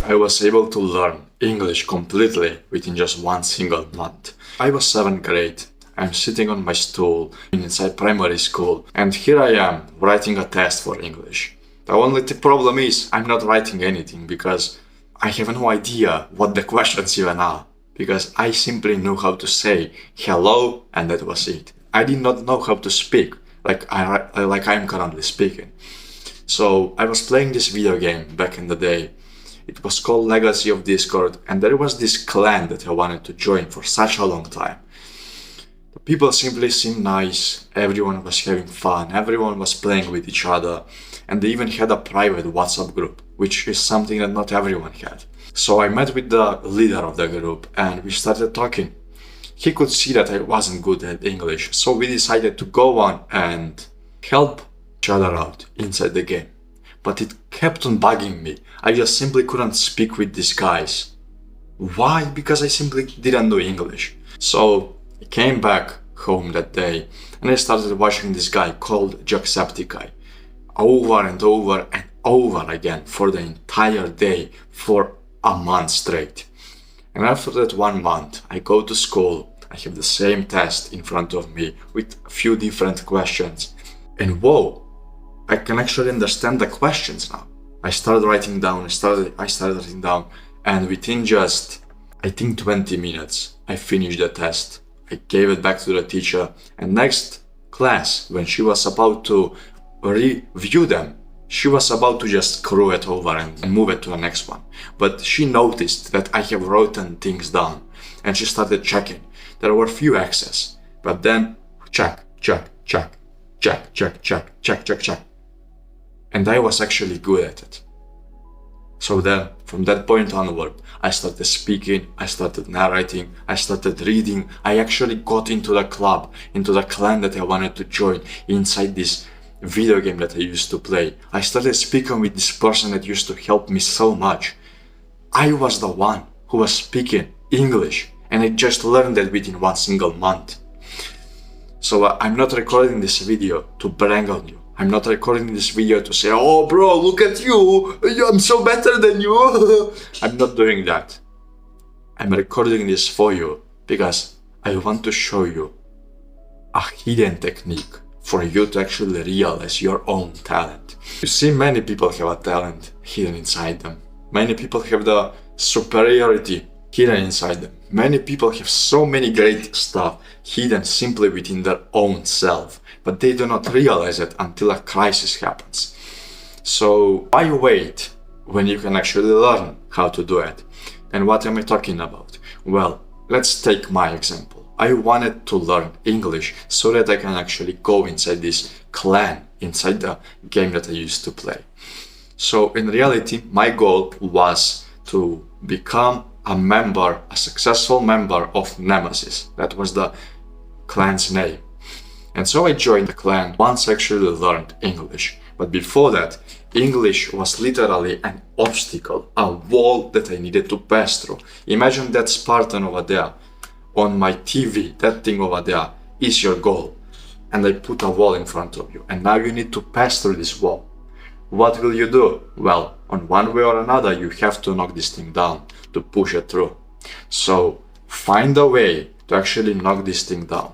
I was able to learn English completely within just one single month. I was 7th grade. I'm sitting on my stool inside primary school, and here I am writing a test for English. The only problem is I'm not writing anything because I have no idea what the questions even are, because I simply knew how to say hello and that was it. I did not know how to speak like I'm currently speaking. So I was playing this video game back in the day. It was called Legacy of Discord, and there was this clan that I wanted to join for such a long time. The people simply seemed nice, everyone was having fun, everyone was playing with each other, and they even had a private WhatsApp group, which is something that not everyone had. So I met with the leader of the group and we started talking. He could see that I wasn't good at English, so we decided to go on and help each other out inside the game. But it kept on bugging me. I just simply couldn't speak with these guys. Why? Because I simply didn't know English. So I came back home that day and I started watching this guy called Jacksepticeye over and over and over again for the entire day for a month straight. And after that 1 month, I go to school, I have the same test in front of me with a few different questions. And whoa, I can actually understand the questions now. I started writing down, and within just, I think 20 minutes, I finished the test. I gave it back to the teacher, and next class, when she was about to review them, she was about to just screw it over and move it to the next one. But she noticed that I have written things down, and she started checking. There were few X's, but then check. And I was actually good at it. So then, from that point onward, I started speaking, I started narrating, I started reading. I actually got into the club, into the clan that I wanted to join inside this video game that I used to play. I started speaking with this person that used to help me so much. I was the one who was speaking English, and I just learned that within one single month. So I'm not recording this video to brag on you. I'm not recording this video to say, oh bro, look at you, I'm so better than you. I'm not doing that. I'm recording this for you because I want to show you a hidden technique for you to actually realize your own talent. You see, many people have a talent hidden inside them. Many people have the superiority hidden inside them. Many people have so many great stuff hidden simply within their own self, but they do not realize it until a crisis happens. So why wait when you can actually learn how to do it? And what am I talking about? Well, let's take my example. I wanted to learn English so that I can actually go inside this clan, inside the game that I used to play. So in reality, my goal was to become a successful member of Nemesis. That was the clan's name. And so I joined the clan once I actually learned English. But before that, English was literally an obstacle, a wall that I needed to pass through. Imagine that Spartan over there on my TV, that thing over there is your goal. And I put a wall in front of you, and now you need to pass through this wall. What will you do? Well, on one way or another, you have to knock this thing down to push it through. So find a way to actually knock this thing down.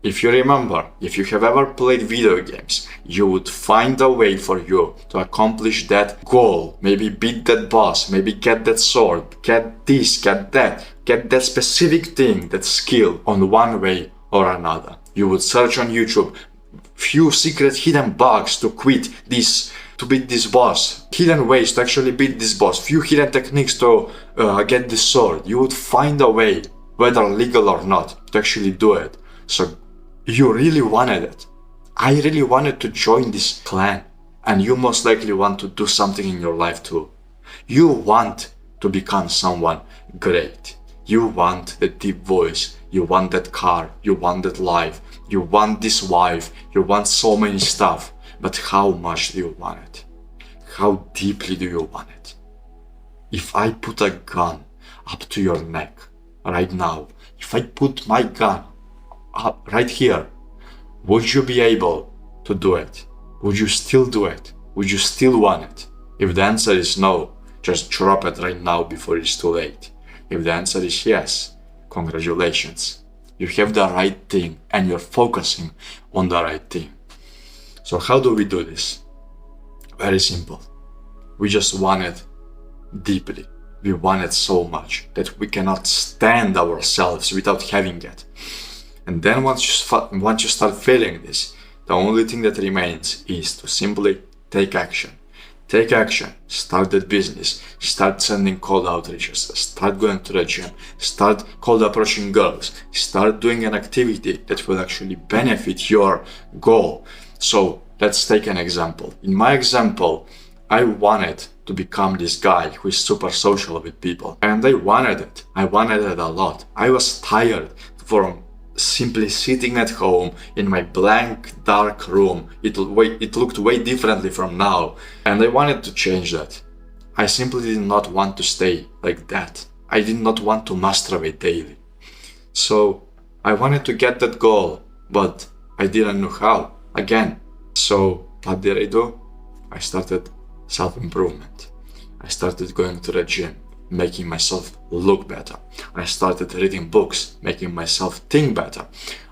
If you remember, if you have ever played video games, you would find a way for you to accomplish that goal. Maybe beat that boss, maybe get that sword, get this, get that specific thing, that skill on one way or another. You would search on YouTube few secret hidden bugs to beat this boss, hidden ways to actually beat this boss, few hidden techniques to get this sword. You would find a way, whether legal or not, to actually do it. So you really wanted it. I really wanted to join this clan, and you most likely want to do something in your life too. You want to become someone great. You want the deep voice, you want that car, you want that life, you want this wife, you want so many stuff. But how much do you want it? How deeply do you want it? If I put a gun up to your neck right now, if I put my gun up right here, would you be able to do it? Would you still do it? Would you still want it? If the answer is no, Just drop it right now before it's too late. If the answer is yes, congratulations. You have the right thing and you're focusing on the right thing. So how do we do this? Very simple. We just want it deeply. We want it so much that we cannot stand ourselves without having it. And then once you start feeling this, the only thing that remains is to simply take action. Take action, start that business, start sending cold outreaches, start going to the gym, start cold approaching girls, start doing an activity that will actually benefit your goal. So let's take an example. In my example, I wanted to become this guy who is super social with people. And I wanted it. I wanted it a lot. I was tired from simply sitting at home in my blank, dark room. It looked way differently from now. And I wanted to change that. I simply did not want to stay like that. I did not want to masturbate daily. So I wanted to get that goal, but I didn't know how. Again. So what did I do? I started self-improvement. I started going to the gym, making myself look better. I started reading books, making myself think better.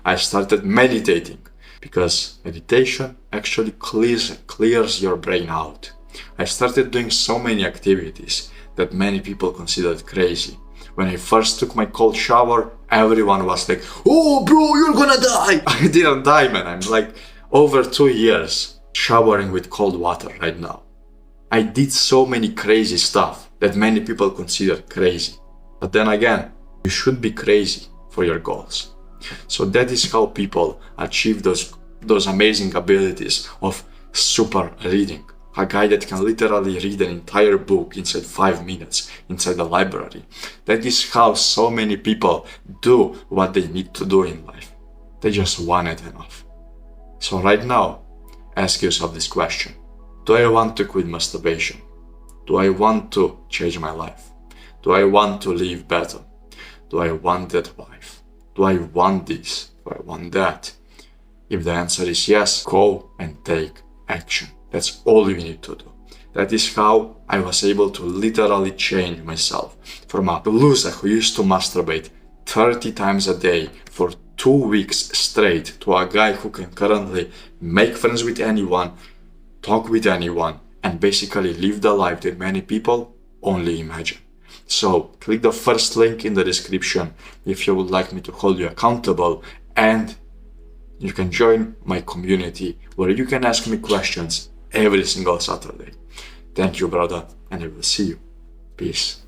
I started meditating because meditation actually clears your brain out. I started doing so many activities that many people considered crazy. When I first took my cold shower, everyone was like, "Oh bro, you're gonna die!" I didn't die, man. I'm like over 2 years showering with cold water right now. I did so many crazy stuff that many people consider crazy. But then again, you should be crazy for your goals. So that is how people achieve those amazing abilities of super reading. A guy that can literally read an entire book inside 5 minutes inside the library. That is how so many people do what they need to do in life. They just want it enough. So right now, ask yourself this question. Do I want to quit masturbation? Do I want to change my life? Do I want to live better? Do I want that wife? Do I want this? Do I want that? If the answer is yes, go and take action. That's all you need to do. That is how I was able to literally change myself from a loser who used to masturbate 30 times a day for 2 weeks straight to a guy who can currently make friends with anyone, talk with anyone, and basically live the life that many people only imagine. So click the first link in the description if you would like me to hold you accountable, and you can join my community where you can ask me questions every single Saturday. Thank you, brother, and I will see you. Peace.